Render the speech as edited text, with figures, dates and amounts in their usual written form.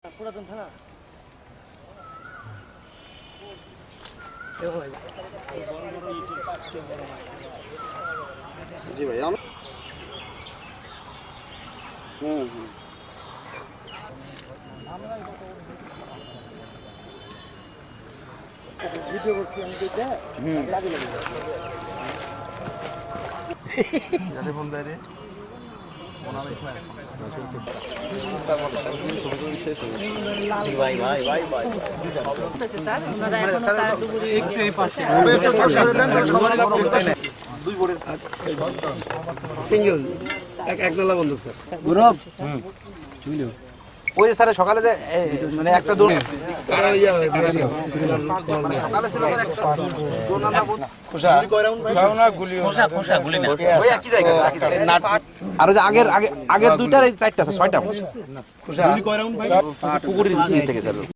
পুরাতন থানা জি ভাই ভিডিও করছি আমি দেখে লাগে লাগে জানে ফোন দেয় রে সিঙ্গেল এক নালা বন্দুক স্যার গৌরব ওই যে স্যার সকালে যে মানে একটা দৌড় সকালে ছিল একটা দৌড় নালা খোসা গুলি ওই একই জায়গা আর ওই যে আগের দুইটার এই চারটা আছে ছয়টা খোসা গুলি কয় রাউন্ড ভাই পুকুরের দিকে থেকে স্যার